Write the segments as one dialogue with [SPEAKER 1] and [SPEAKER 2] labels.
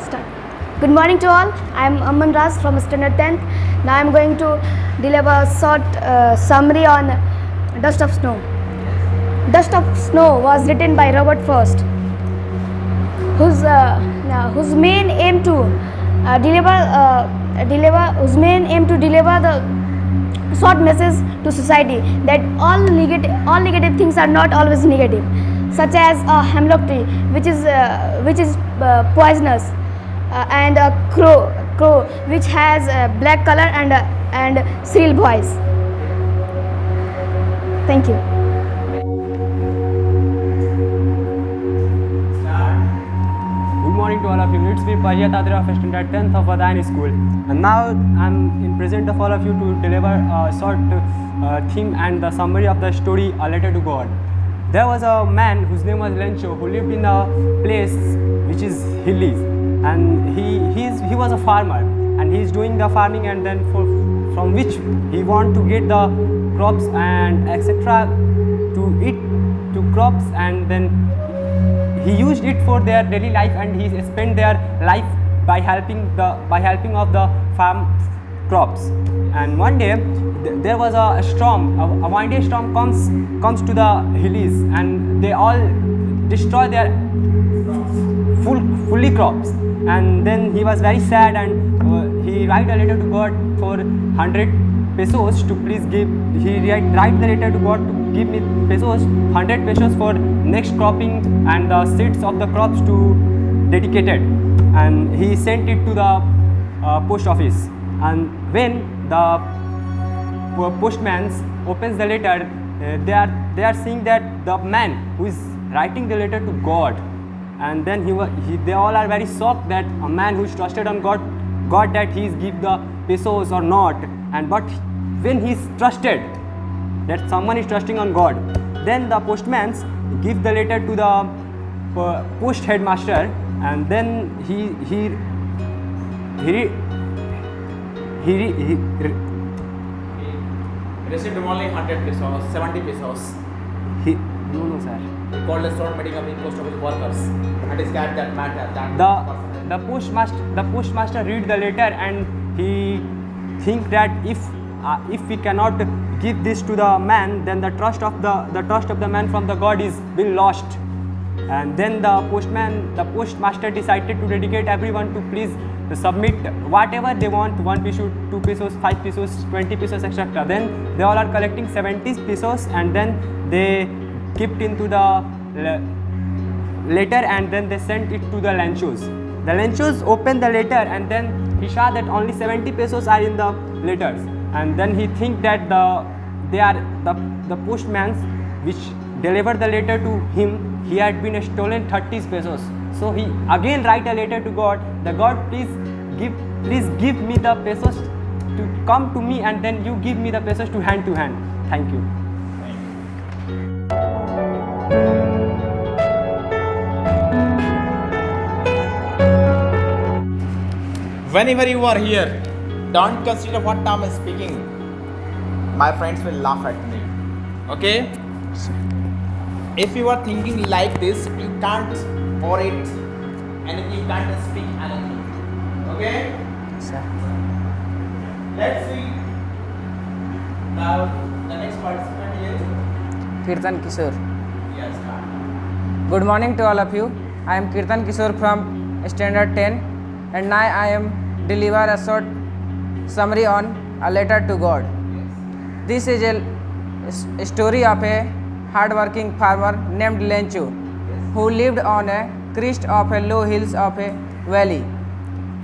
[SPEAKER 1] Start. Good morning to all. I am Aman Raj from Standard 10th. Now I am going to deliver a short summary on Dust of Snow. Dust of Snow was written by Robert Frost, whose main aim to deliver the short message to society that all negative things are not always negative, such as a hemlock tree, which is poisonous, and a crow which has black color and shrill voice. Thank you.
[SPEAKER 2] Good morning to all of you. It's me Pajya Tadra of Standard 10th of Vadayani School, and now I'm in present of all of you to deliver a short theme and the summary of the story A Letter to God. There was a man whose name was Lencho who lived in a place which is hilly, and he was a farmer, and he's doing the farming, and then from which he want to get the crops and etc. to eat to crops, and then he used it for their daily life, and he spent their life by helping of the farm crops. And one day there was a storm, a windy storm comes to the hills, and they all destroy their fully crops. And then he was very sad, and he write a letter to God for 100 pesos to please give. He write the letter to God to give me pesos, 100 pesos for next cropping and the seeds of the crops to dedicated. And he sent it to the post office. And when the postman opens the letter, they are seeing that the man who is writing the letter to God, and then they all are very shocked that a man who is trusted on God that he is give the pesos or not. And but when he is trusted, that someone is trusting on God, then the postman give the letter to the post headmaster, and then he
[SPEAKER 3] received only 100 pesos, 70 pesos.
[SPEAKER 2] No, sir.
[SPEAKER 3] He called the store meeting of the post office workers and described that matter.
[SPEAKER 2] The postmaster read the letter, and he think that if we cannot give this to the man, then the trust of the man from the God is been lost. And then the postmaster decided to dedicate everyone to please submit whatever they want, 1 peso, 2 pesos, 5 pesos, 20 pesos, etc. Then they all are collecting 70 pesos, and then they kept into the letter, and then they sent it to the Lenchos. The Lenchos opened the letter, and then he saw that only 70 pesos are in the letters, and then he think that they are the postman which delivered the letter to him, he had been stolen 30 pesos. So he again write a letter to God, the God, please give me the pesos to come to me, and then you give me the pesos to hand. Thank you.
[SPEAKER 3] Whenever you are here, don't consider what Tom is speaking. My friends will laugh at me. Okay? If you are thinking like this, you can't orate and you can't speak anything. Okay?
[SPEAKER 2] Sir.
[SPEAKER 3] Let's see. Now, the next participant is
[SPEAKER 4] Kirtan Kishore.
[SPEAKER 3] yes.
[SPEAKER 4] Good morning to all of you. I am Kirtan Kishore from Standard 10, and now I am deliver a short summary on A Letter to God. This is a story of a hard-working farmer named Lencho, who lived on a crest of a low hills of a valley.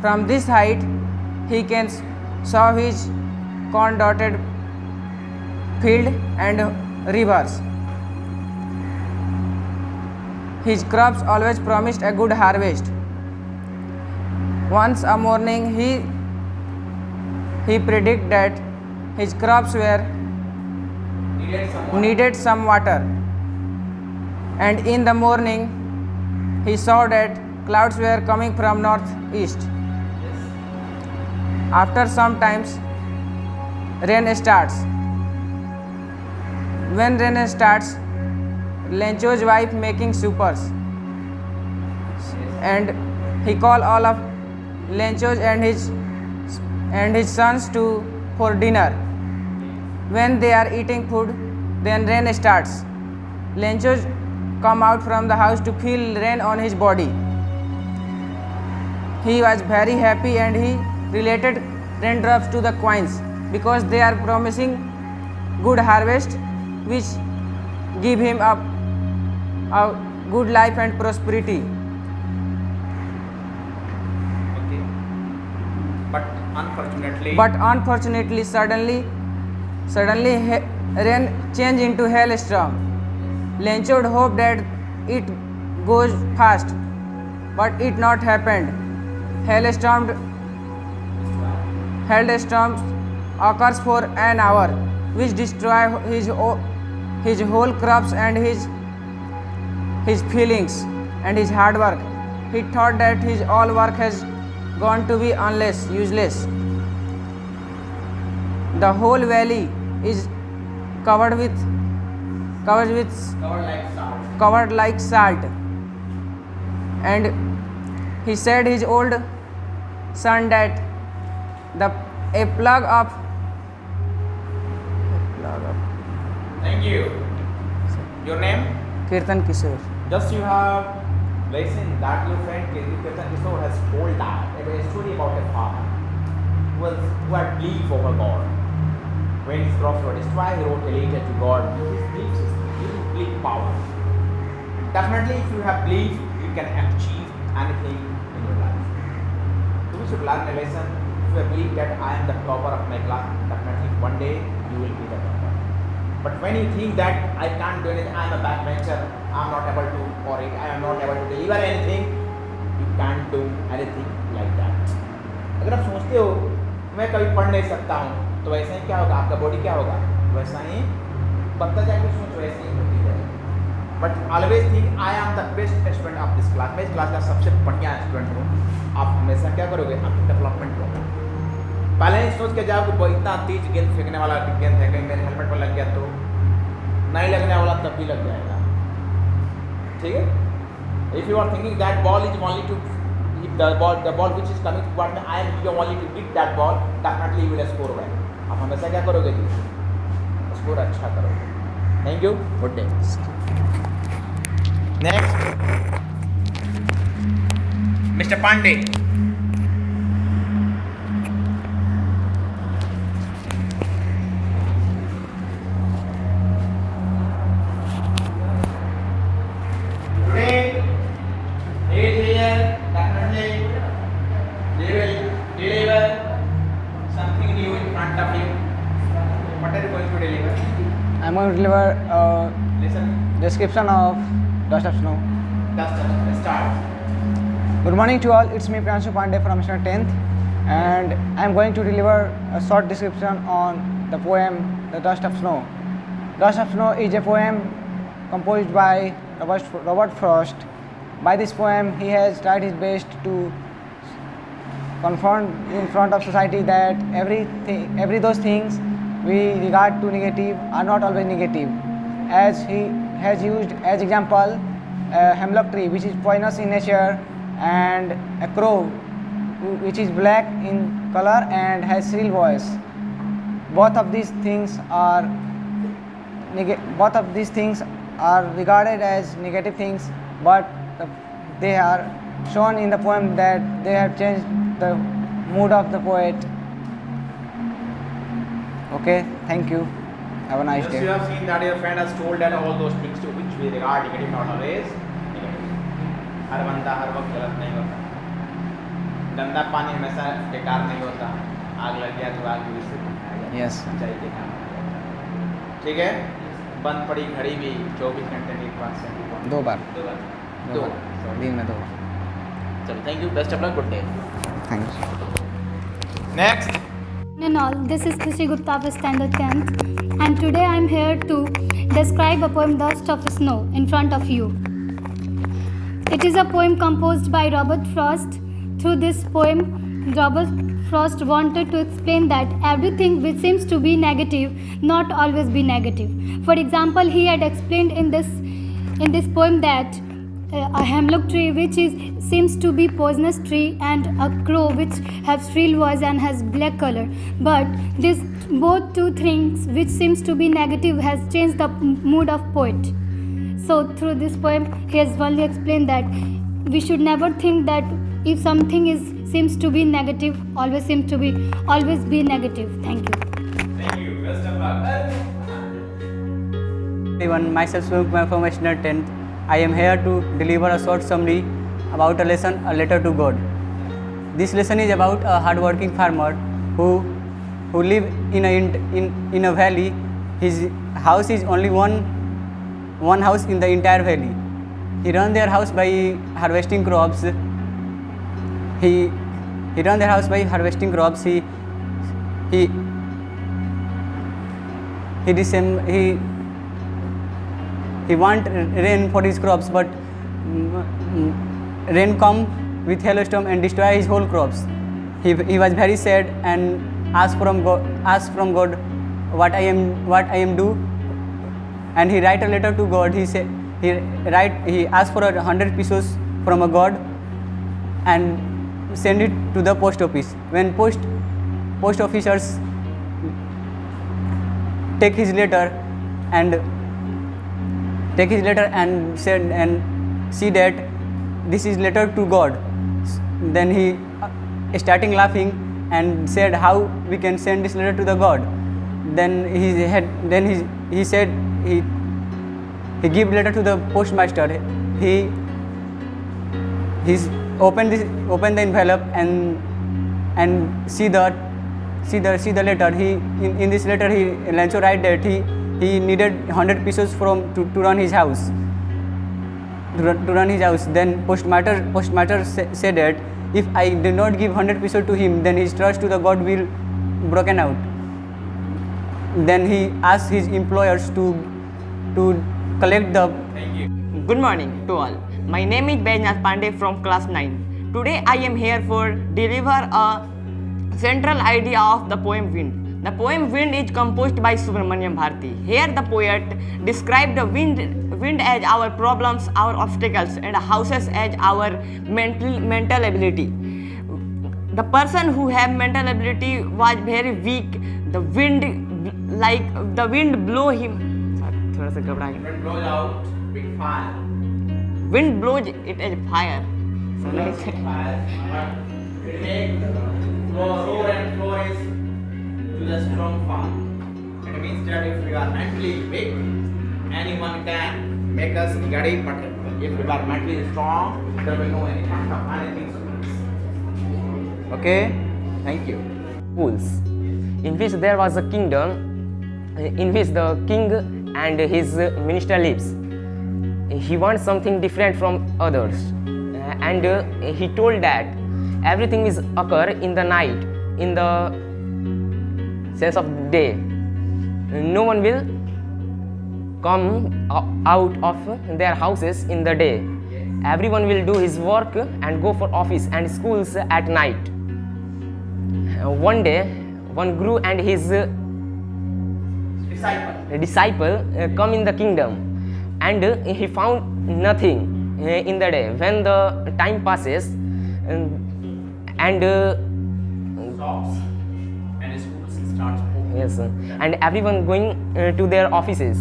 [SPEAKER 4] From this height, he can saw his corn-dotted field and rivers. His crops always promised a good harvest. Once a morning, he predicted that his crops were needed some water, and in the morning he saw that clouds were coming from northeast. After some times, rain starts. When rain starts, Lencho's wife making suppers, and he called all of Lenchos and his sons for dinner. When they are eating food, then rain starts. Lenchos come out from the house to feel rain on his body. He was very happy and he related raindrops to the coins because they are promising good harvest which give him a good life and prosperity.
[SPEAKER 3] Okay. But
[SPEAKER 4] unfortunately, suddenly rain changed into hailstorm. Lenchod hoped that it goes fast, but it not happened. Hailstorms occurs for an hour, which destroy his whole crops and his feelings and his hard work. He thought that his all work has gone to be useless. The whole valley is covered like salt. And he said his old son that a plug of
[SPEAKER 3] thank you. Your name?
[SPEAKER 4] Kirtan Kishore.
[SPEAKER 3] Just you have listened that your friend Kirtan Kishore has told that a story about a farmer who had belief over God. When his crops were destroyed, he wrote a letter to God. His belief power. Definitely, if you have belief, you can achieve anything in your life. So we should learn a lesson. If you believe that I am the topper of my class, definitely one day you will be the topper. But when you think that I can't do anything, I am a backbencher, I am not able to, or I am not able to deliver anything, you can't do anything like that. अगर आप सोचते हो मैं कभी पढ़ नहीं सकता हूँ, तो वैसे ही क्या होगा, आपका बॉडी क्या होगा, वैसा ही बनता जाएगा, सोच वैसे ही होती जाएगी. But always think I am the best student of this class. मैं इस क्लास का सबसे बढ़िया स्टूडेंट हूँ. आप हमेशा क्या करोगे, आपकी डेवलपमेंट करोगे. पहले ही सोच के जाओ कि इतना तेज गेंद फेंकने वाला गेंद है, कहीं मेरे हेलमेट पर लग गया तो नहीं लगने वाला, तब भी लग जाएगा. ठीक है. If you are thinking that ball is only two, if the ball which is coming toward me, I am here only to hit that ball, definitely you will score well. आप हमेशा क्या करोगे जी, स्कोर अच्छा करोगे. Thank you, good day. Next mister Pandey.
[SPEAKER 4] I'm going to deliver a description of Dust of Snow.
[SPEAKER 3] Start.
[SPEAKER 4] Good morning to all. It's me Pranshu Pandey from Standard 10th, and I'm going to deliver a short description on the poem The Dust of Snow. Dust of Snow is a poem composed by Robert Frost. By this poem, he has tried his best to confront in front of society that every those things we regard to negative are not always negative. As he has used as example a hemlock tree which is poisonous in nature, and a crow which is black in color and has shrill voice. Both of these things are regarded as negative things, but they are shown in the poem that they have changed the mood of the poet. Okay, thank you. Have a nice
[SPEAKER 3] Yes,
[SPEAKER 4] day.
[SPEAKER 3] you have seen that your friend has told that all those things to which we regard negative not always negative. हर बंदा हर वक्त गलत नहीं होता. गंदा पानी हमेशा बेकार नहीं होता. आग लग गया तो आग भी से
[SPEAKER 4] Yes.
[SPEAKER 3] सच्चाई के काम. ठीक है. बंद पड़ी घड़ी भी 24 घंटे में एक बार से
[SPEAKER 4] दो बार. दिन में 2 बार.
[SPEAKER 3] चलो, thank you. Best of luck. Good day.
[SPEAKER 4] Thanks.
[SPEAKER 3] Next.
[SPEAKER 5] And all, this is Krishi Gupta of Standard 10th, and today I am here to describe a poem Dust of Snow in front of you. It is a poem composed by Robert Frost. Through this poem, Robert Frost wanted to explain that everything which seems to be negative not always be negative. For example, he had explained in this poem that a hemlock tree which seems to be poisonous tree, and a crow which has shrill voice and has black color. But this both two things which seems to be negative has changed the mood of poet. So through this poem he has only explained that we should never think that if something seems to be negative, always be negative. Thank you.
[SPEAKER 3] Thank you. Best of luck.
[SPEAKER 2] Everyone, myself Swamp from Standard 10th. I am here to deliver a short summary about a lesson, a letter to God. This lesson is about a hard-working farmer who live in a valley. His house is only one house in the entire valley. He run their house by harvesting crops. He run their house by harvesting crops. He want rain for his crops, but rain come with hailstorm and destroy his whole crops. He was very sad and asked from God what I am do, and he write a letter to God. He asked for 100 pesos from a God and send it to the post office. When post officers take his letter and said and see that this is letter to God, then he starting laughing and said how we can send this letter to the God. Then he said he give letter to the postmaster. He open the envelope and see the letter. In this letter he Lancho write that he needed 100 pesos to run his house. Then postmaster said that if I do not give 100 pesos to him, then his trust to the God will broken out. Then he asked his employers to collect the.
[SPEAKER 3] Thank you.
[SPEAKER 6] Good morning to all. My name is Baijnath Pandey from class 9. Today I am here for deliver a central idea of the poem Wind. The poem Wind is composed by Subramaniam Bharati. Here the poet described the wind as our problems, our obstacles, and houses as our mental ability. The person who have mental ability was very weak. The wind blow him. थोड़ा सा घबरा गया.
[SPEAKER 3] Wind blows out with fire.
[SPEAKER 6] Wind blows it as fire. So like
[SPEAKER 3] Fire. But it makes roar and flourish to the strong farm. It means that if we are mentally weak, anyone can make us ready, but if we are mentally strong, there will no any kind of anything. Okay? Thank you.
[SPEAKER 6] fools, in which there was a kingdom in which the king and his minister lives. He wants something different from others, and he told that everything is occur in the night, in the sense of day. No one will come out of their houses in the day. Everyone will do his work and go for office and schools at night. One day, one Guru and his disciple come in the kingdom, and he found nothing in the day. When the time passes and
[SPEAKER 3] Stops. And schools starts open.
[SPEAKER 6] yes, and everyone going to their offices.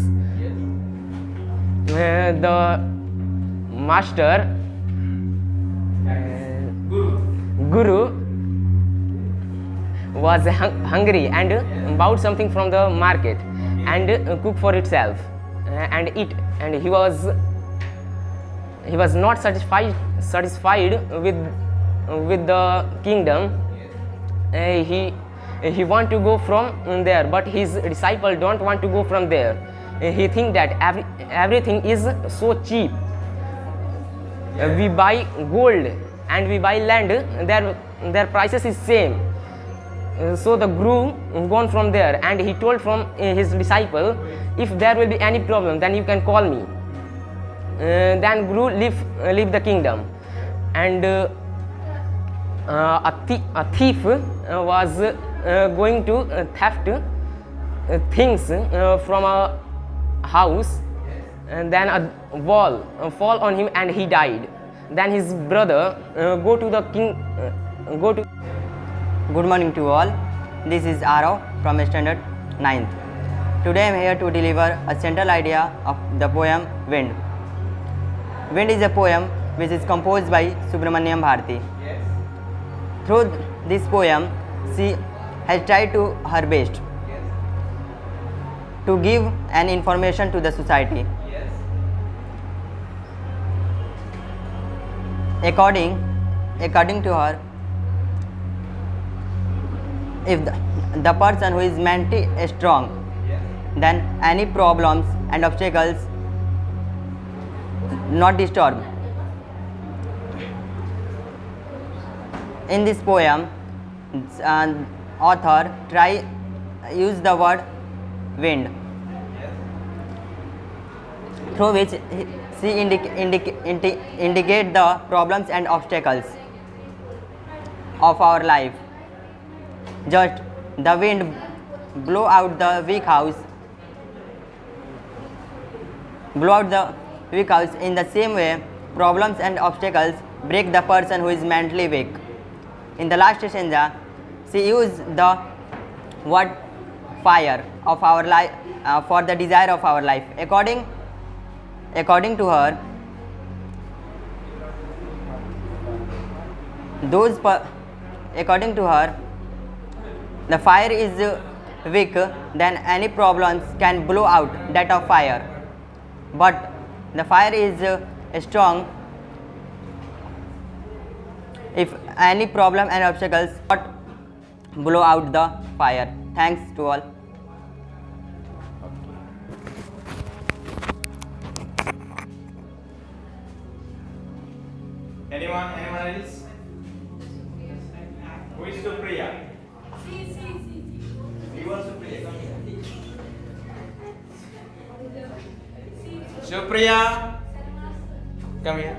[SPEAKER 6] The master Guru was hungry and bought something from the market and cooked for itself and eat, and he was not satisfied with the kingdom. He want to go from there, but his disciple don't want to go from there. He think that everything is so cheap. We buy gold and we buy land, their prices is same. So the Guru gone from there, and he told from his disciple, if there will be any problem, then you can call me. Then Guru leave the kingdom, and a thief was going to theft things from a house, and then a wall fall on him and he died. Then his brother go to the king.
[SPEAKER 7] Good morning to all. This is Arav from standard 9th. Today I am here to deliver a central idea of the poem Wind. Wind is a poem which is composed by Subramaniam Bharati. Through this poem, she has tried to her best to give an information to the society. According to her, if the person who is mentally strong, then any problems and obstacles not disturb. In this poem, author use the word wind, through which she indicate the problems and obstacles of our life. Just the wind blow out the weak house. In the same way, problems and obstacles break the person who is mentally weak. In the last stanza, she used the word fire of our life for the desire of our life. According to her, the fire is weak, then any problems can blow out that of fire. But the fire is strong. If any problem and obstacles not blow out the fire. Thanks to all.
[SPEAKER 3] Anyone else? Who is Supriya? You are Supriya. Come here. Supriya, come here.